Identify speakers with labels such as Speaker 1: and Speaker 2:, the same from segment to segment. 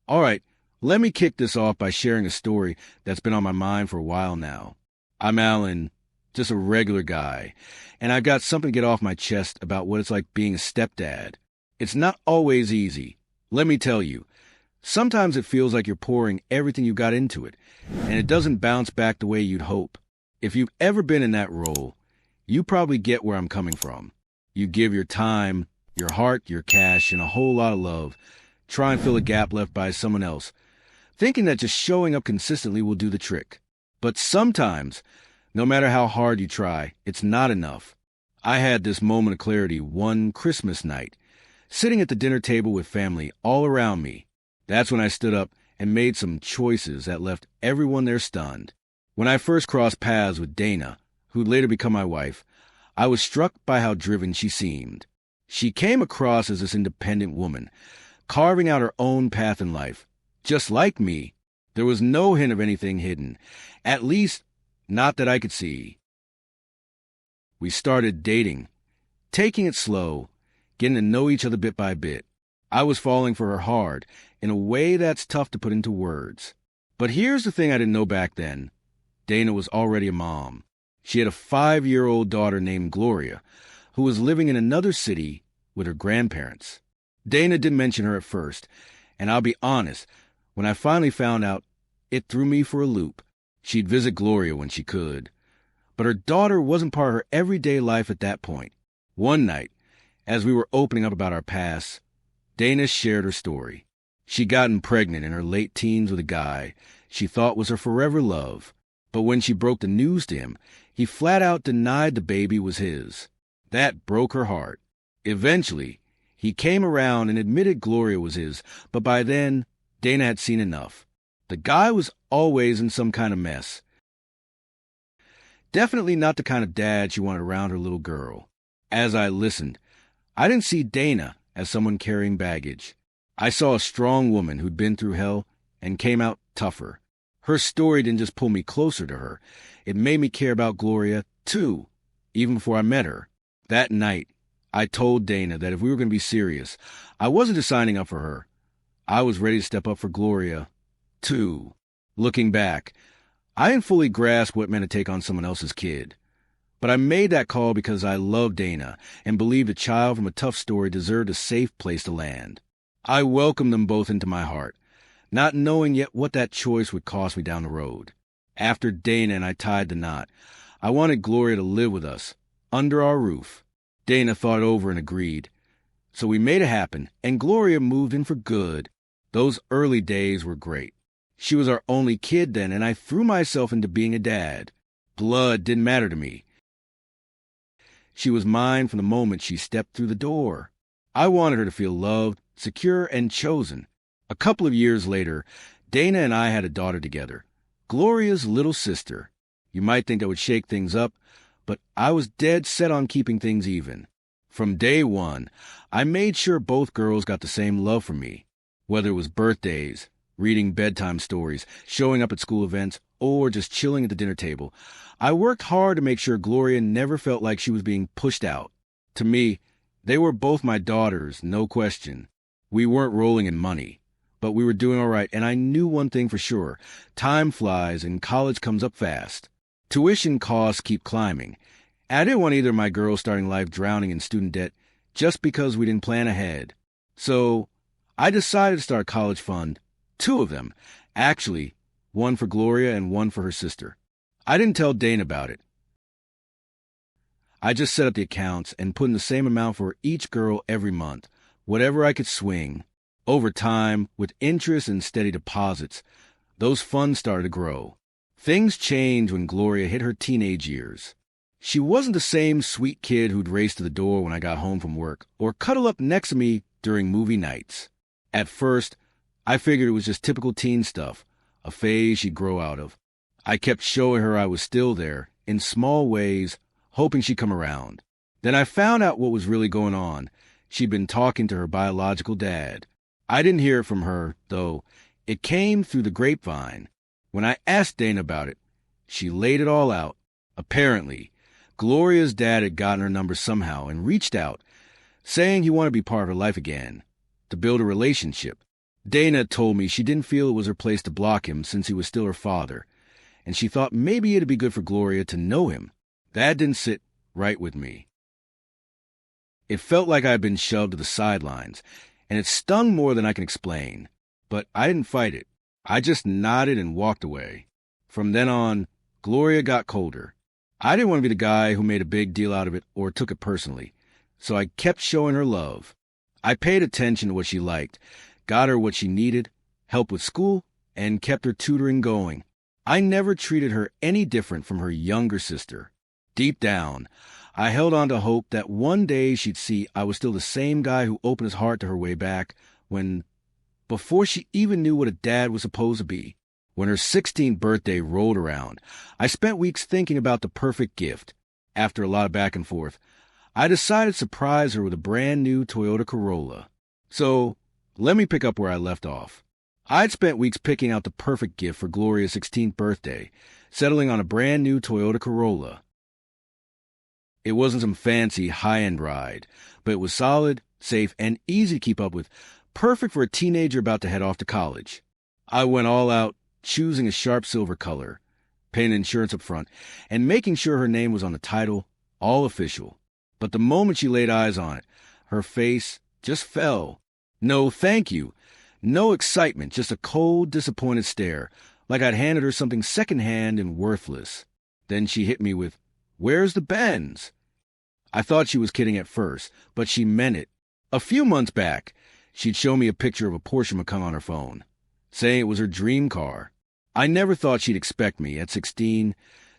Speaker 1: All right, let me kick this off by sharing a story that's been on my mind for a while now. I'm Alan, just a regular guy, and I've got something to get off my chest about what it's like being a stepdad. It's not always easy. Let me tell you, sometimes it feels like you're pouring everything you got into it, and it doesn't bounce back the way you'd hope. If you've ever been in that role, you probably get where I'm coming from. You give your time, your heart, your cash, and a whole lot of love. Try and fill a gap left by someone else, thinking that just showing up consistently will do the trick. But sometimes, no matter how hard you try, it's not enough. I had this moment of clarity one Christmas night, sitting at the dinner table with family all around me. That's when I stood up and made some choices that left everyone there stunned. When I first crossed paths with Dana, who'd later become my wife, I was struck by how driven she seemed. She came across as this independent woman, carving out her own path in life. Just like me, there was no hint of anything hidden, at least not that I could see. We started dating, taking it slow, getting to know each other bit by bit. I was falling for her hard, in a way that's tough to put into words. But here's the thing I didn't know back then. Dana was already a mom. She had a 5-year-old daughter named Gloria, who was living in another city with her grandparents. Dana didn't mention her at first, and I'll be honest, when I finally found out, it threw me for a loop. She'd visit Gloria when she could. But her daughter wasn't part of her everyday life at that point. One night, as we were opening up about our past, Dana shared her story. She'd gotten pregnant in her late teens with a guy she thought was her forever love. But when she broke the news to him, he flat out denied the baby was his. That broke her heart. Eventually, he came around and admitted Gloria was his, but by then, Dana had seen enough. The guy was always in some kind of mess. Definitely not the kind of dad she wanted around her little girl. As I listened, I didn't see Dana as someone carrying baggage. I saw a strong woman who'd been through hell and came out tougher. Her story didn't just pull me closer to her. It made me care about Gloria, too, even before I met her. That night, I told Dana that if we were going to be serious, I wasn't just signing up for her. I was ready to step up for Gloria, too. Looking back, I didn't fully grasp what it meant to take on someone else's kid. But I made that call because I loved Dana and believed a child from a tough story deserved a safe place to land. I welcomed them both into my heart, not knowing yet what that choice would cost me down the road. After Dana and I tied the knot, I wanted Gloria to live with us, under our roof. Dana thought it over and agreed. So we made it happen, and Gloria moved in for good. Those early days were great. She was our only kid then, and I threw myself into being a dad. Blood didn't matter to me. She was mine from the moment she stepped through the door. I wanted her to feel loved, secure, and chosen. A couple of years later, Dana and I had a daughter together, Gloria's little sister. You might think that would shake things up, but I was dead set on keeping things even. From day one, I made sure both girls got the same love from me. Whether it was birthdays, reading bedtime stories, showing up at school events, or just chilling at the dinner table, I worked hard to make sure Gloria never felt like she was being pushed out. To me, they were both my daughters, no question. We weren't rolling in money, but we were doing all right, and I knew one thing for sure. Time flies, and college comes up fast. Tuition costs keep climbing. And I didn't want either of my girls starting life drowning in student debt just because we didn't plan ahead. So I decided to start a college fund, 2 of them, actually, one for Gloria and one for her sister. I didn't tell Dane about it. I just set up the accounts and put in the same amount for each girl every month, whatever I could swing. Over time, with interest and steady deposits, those funds started to grow. Things changed when Gloria hit her teenage years. She wasn't the same sweet kid who'd race to the door when I got home from work or cuddle up next to me during movie nights. At first, I figured it was just typical teen stuff, a phase she'd grow out of. I kept showing her I was still there, in small ways, hoping she'd come around. Then I found out what was really going on. She'd been talking to her biological dad. I didn't hear it from her, though. It came through the grapevine. When I asked Dana about it, she laid it all out. Apparently, Gloria's dad had gotten her number somehow and reached out, saying he wanted to be part of her life again, to build a relationship. Dana told me she didn't feel it was her place to block him since he was still her father, and she thought maybe it'd be good for Gloria to know him. That didn't sit right with me. It felt like I had been shoved to the sidelines, and it stung more than I can explain. But I didn't fight it. I just nodded and walked away. From then on, Gloria got colder. I didn't want to be the guy who made a big deal out of it or took it personally, so I kept showing her love. I paid attention to what she liked, got her what she needed, helped with school, and kept her tutoring going. I never treated her any different from her younger sister. Deep down, I held on to hope that one day she'd see I was still the same guy who opened his heart to her way back when, before she even knew what a dad was supposed to be. When her 16th birthday rolled around, I spent weeks thinking about the perfect gift. After a lot of back and forth, I decided to surprise her with a brand new Toyota Corolla. So, let me pick up where I left off. I'd spent weeks picking out the perfect gift for Gloria's 16th birthday, settling on a brand new Toyota Corolla. It wasn't some fancy, high-end ride, but it was solid, safe, and easy to keep up with, perfect for a teenager about to head off to college. I went all out, choosing a sharp silver color, paying insurance up front, and making sure her name was on the title, all official. But the moment she laid eyes on it, her face just fell. No thank you. No excitement, just a cold, disappointed stare, like I'd handed her something secondhand and worthless. Then she hit me with, "Where's the Benz?" I thought she was kidding at first, but she meant it. A few months back, she'd show me a picture of a Porsche Macan on her phone, saying it was her dream car. I never thought she'd expect me, at 16,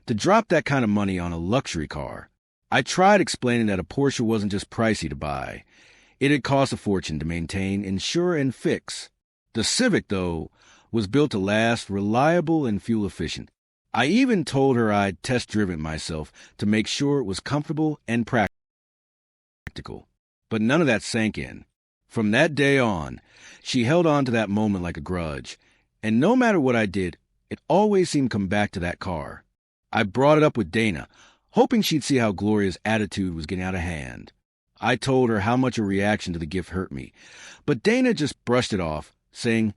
Speaker 1: to drop that kind of money on a luxury car. I tried explaining that a Porsche wasn't just pricey to buy. It had cost a fortune to maintain, insure, and fix. The Civic, though, was built to last, reliable, and fuel-efficient. I even told her I'd test-driven it myself to make sure it was comfortable and practical. But none of that sank in. From that day on, she held on to that moment like a grudge, and no matter what I did, it always seemed to come back to that car. I brought it up with Dana, hoping she'd see how Gloria's attitude was getting out of hand. I told her how much a reaction to the gift hurt me, but Dana just brushed it off, saying,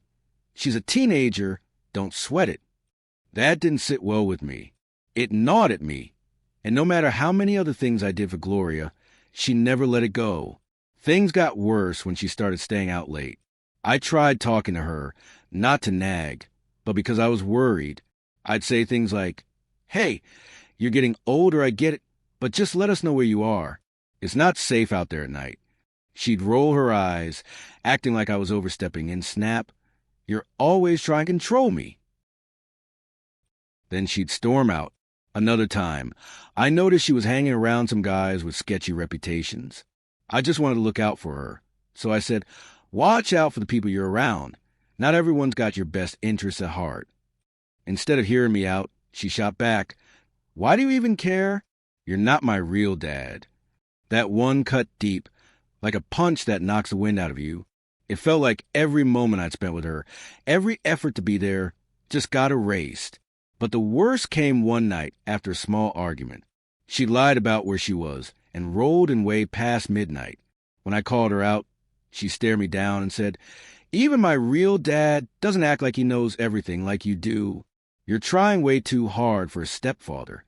Speaker 1: "She's a teenager, don't sweat it." That didn't sit well with me. It gnawed at me, and no matter how many other things I did for Gloria, she never let it go. Things got worse when she started staying out late. I tried talking to her, not to nag, but because I was worried. I'd say things like, "Hey, you're getting older, I get it, but just let us know where you are. It's not safe out there at night." She'd roll her eyes, acting like I was overstepping, and snap, "You're always trying to control me." Then she'd storm out. Another time, I noticed she was hanging around some guys with sketchy reputations. I just wanted to look out for her, so I said, "Watch out for the people you're around. Not everyone's got your best interests at heart." Instead of hearing me out, she shot back, "Why do you even care? You're not my real dad." That one cut deep, like a punch that knocks the wind out of you. It felt like every moment I'd spent with her, every effort to be there, just got erased. But the worst came one night after a small argument. She lied about where she was and rolled in way past midnight. When I called her out, she stared me down and said, "Even my real dad doesn't act like he knows everything like you do. You're trying way too hard for a stepfather."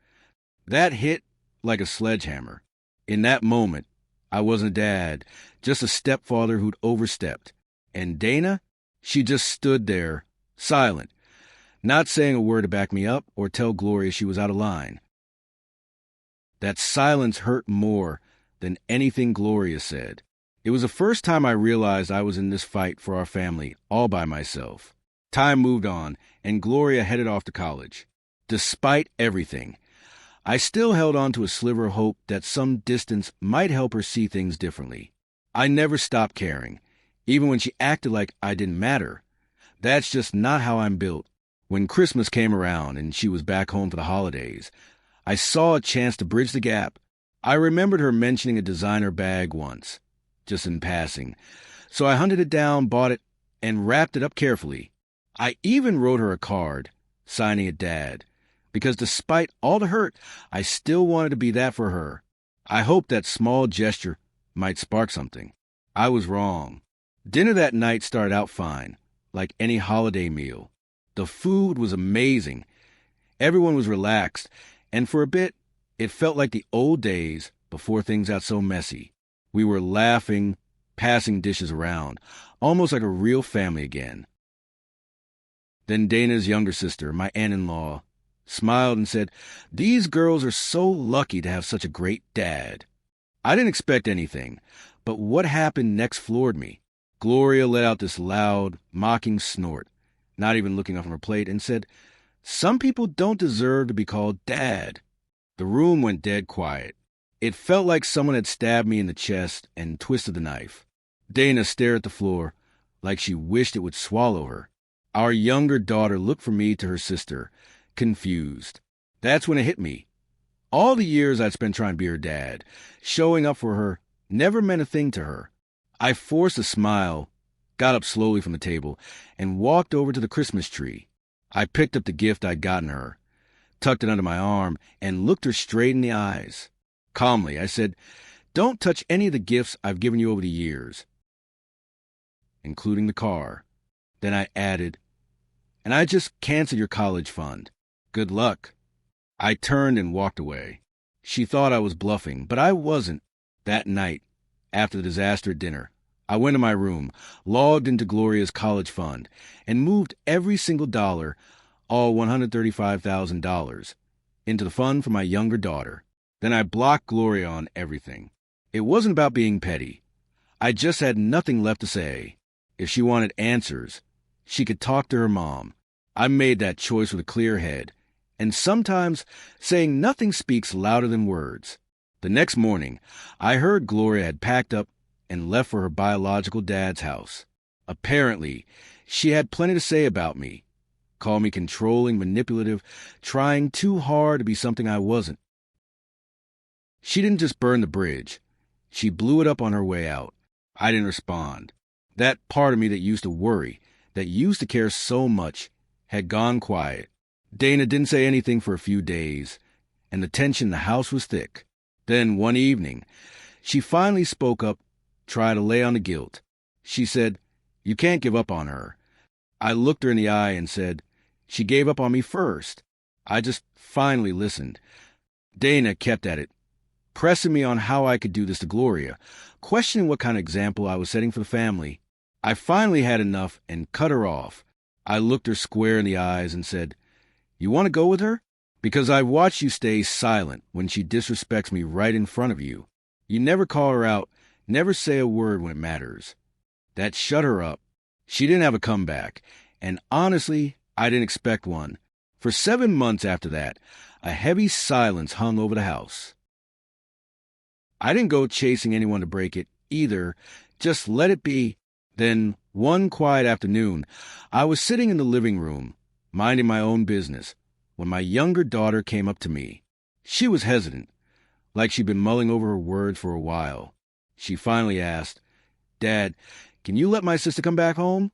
Speaker 1: That hit like a sledgehammer. In that moment, I wasn't a dad, just a stepfather who'd overstepped. And Dana, she just stood there, silent, not saying a word to back me up or tell Gloria she was out of line. That silence hurt more than anything Gloria said. It was the first time I realized I was in this fight for our family all by myself. Time moved on, and Gloria headed off to college. Despite everything, I still held on to a sliver of hope that some distance might help her see things differently. I never stopped caring, even when she acted like I didn't matter. That's just not how I'm built. When Christmas came around and she was back home for the holidays, I saw a chance to bridge the gap. I remembered her mentioning a designer bag once, just in passing, so I hunted it down, bought it, and wrapped it up carefully. I even wrote her a card, signing it Dad, because despite all the hurt, I still wanted to be that for her. I hoped that small gesture might spark something. I was wrong. Dinner that night started out fine. like any holiday meal. The food was amazing. Everyone was relaxed, and for a bit, it felt like the old days before things got so messy. We were laughing, passing dishes around, almost like a real family again. Then Dana's younger sister, my aunt-in-law, smiled and said, "These girls are so lucky to have such a great dad." I didn't expect anything, but what happened next floored me. Gloria let out this loud, mocking snort, not even looking up from her plate, and said, "Some people don't deserve to be called Dad." The room went dead quiet. It felt like someone had stabbed me in the chest and twisted the knife. Dana stared at the floor like she wished it would swallow her. Our younger daughter looked from me to her sister, confused. That's when it hit me. All the years I'd spent trying to be her dad, showing up for her, never meant a thing to her. I forced a smile, got up slowly from the table, and walked over to the Christmas tree. I picked up the gift I'd gotten her, tucked it under my arm, and looked her straight in the eyes. Calmly, I said, "Don't touch any of the gifts I've given you over the years, including the car." Then I added, "And I just canceled your college fund. Good luck." I turned and walked away. She thought I was bluffing, but I wasn't. That night, after the disaster at dinner, I went to my room, logged into Gloria's college fund, and moved every single dollar, all $135,000, into the fund for my younger daughter. Then I blocked Gloria on everything. It wasn't about being petty. I just had nothing left to say. If she wanted answers, she could talk to her mom. I made that choice with a clear head, and sometimes saying nothing speaks louder than words. The next morning, I heard Gloria had packed up and left for her biological dad's house. Apparently, she had plenty to say about me. Call me controlling, manipulative, trying too hard to be something I wasn't. She didn't just burn the bridge. She blew it up on her way out. I didn't respond. That part of me that used to worry, that used to care so much, had gone quiet. Dana didn't say anything for a few days, and the tension in the house was thick. Then, one evening, she finally spoke up, tried to lay on the guilt. She said, "You can't give up on her." I looked her in the eye and said, "She gave up on me first." I just finally listened. Dana kept at it, pressing me on how I could do this to Gloria, questioning what kind of example I was setting for the family. I finally had enough and cut her off. I looked her square in the eyes and said, "You want to go with her? Because I've watched you stay silent when she disrespects me right in front of you. You never call her out, never say a word when it matters." That shut her up. She didn't have a comeback, and honestly, I didn't expect one. For 7 months after that, a heavy silence hung over the house. I didn't go chasing anyone to break it either, just let it be. Then, one quiet afternoon, I was sitting in the living room, minding my own business, when my younger daughter came up to me. She was hesitant, like she'd been mulling over her words for a while. She finally asked, "Dad, can you let my sister come back home?"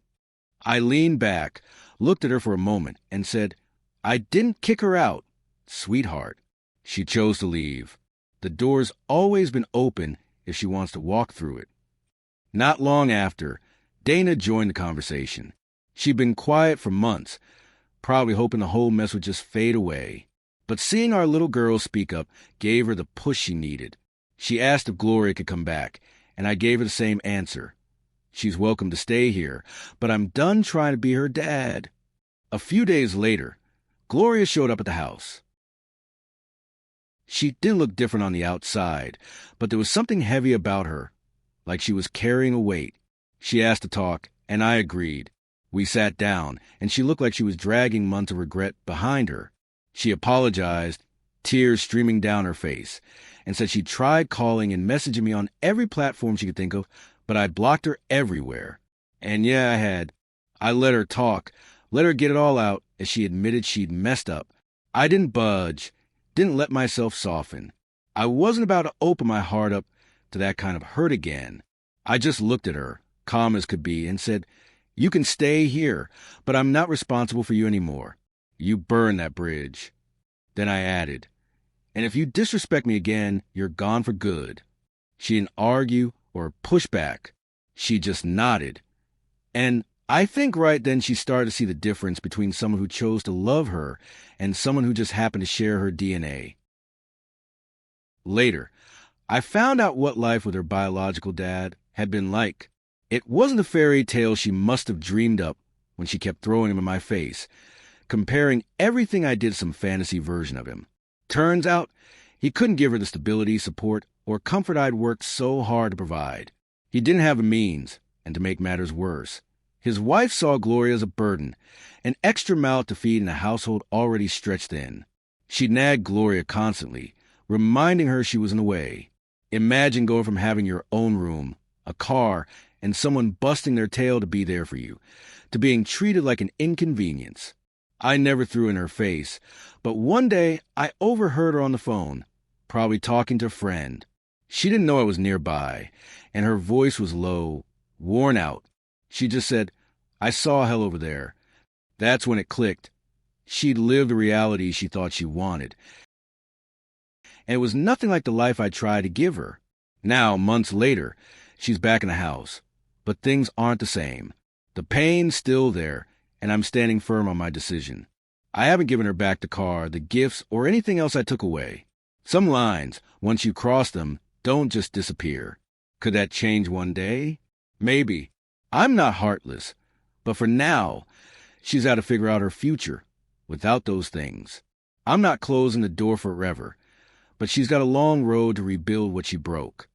Speaker 1: I leaned back, looked at her for a moment, and said, "I didn't kick her out, sweetheart." She chose to leave. The door's always been open if she wants to walk through it. Not long after, Dana joined the conversation. She'd been quiet for months, probably hoping the whole mess would just fade away. But seeing our little girl speak up gave her the push she needed. She asked if Gloria could come back, and I gave her the same answer. She's welcome to stay here, but I'm done trying to be her dad. A few days later, Gloria showed up at the house. She didn't look different on the outside, but there was something heavy about her, like she was carrying a weight. She asked to talk, and I agreed. We sat down, and she looked like she was dragging months of regret behind her. She apologized, tears streaming down her face, and said she tried calling and messaging me on every platform she could think of, but I blocked her everywhere. And yeah, I had. I let her talk, let her get it all out as she admitted she'd messed up. I didn't budge, didn't let myself soften. I wasn't about to open my heart up to that kind of hurt again. I just looked at her, calm as could be, and said, "You can stay here, but I'm not responsible for you anymore. You burned that bridge." Then I added, "And if you disrespect me again, you're gone for good." She didn't argue or push back. She just nodded. And I think right then she started to see the difference between someone who chose to love her and someone who just happened to share her DNA. Later, I found out what life with her biological dad had been like. It wasn't a fairy tale she must have dreamed up when she kept throwing him in my face, comparing everything I did to some fantasy version of him. Turns out, he couldn't give her the stability, support, or comfort I'd worked so hard to provide. He didn't have the means, and to make matters worse, his wife saw Gloria as a burden, an extra mouth to feed in a household already stretched thin. She nagged Gloria constantly, reminding her she was in the way. Imagine going from having your own room, a car, and someone busting their tail to be there for you, to being treated like an inconvenience. I never threw in her face, but one day I overheard her on the phone, probably talking to a friend. She didn't know I was nearby, and her voice was low, worn out. She just said, "I saw hell over there." That's when it clicked. She'd lived the reality she thought she wanted, and it was nothing like the life I tried to give her. Now, months later, she's back in the house, but things aren't the same. The pain's still there, and I'm standing firm on my decision. I haven't given her back the car, the gifts, or anything else I took away. Some lines, once you cross them, don't just disappear. Could that change one day? Maybe. I'm not heartless, but for now, she's got to figure out her future without those things. I'm not closing the door forever, but she's got a long road to rebuild what she broke.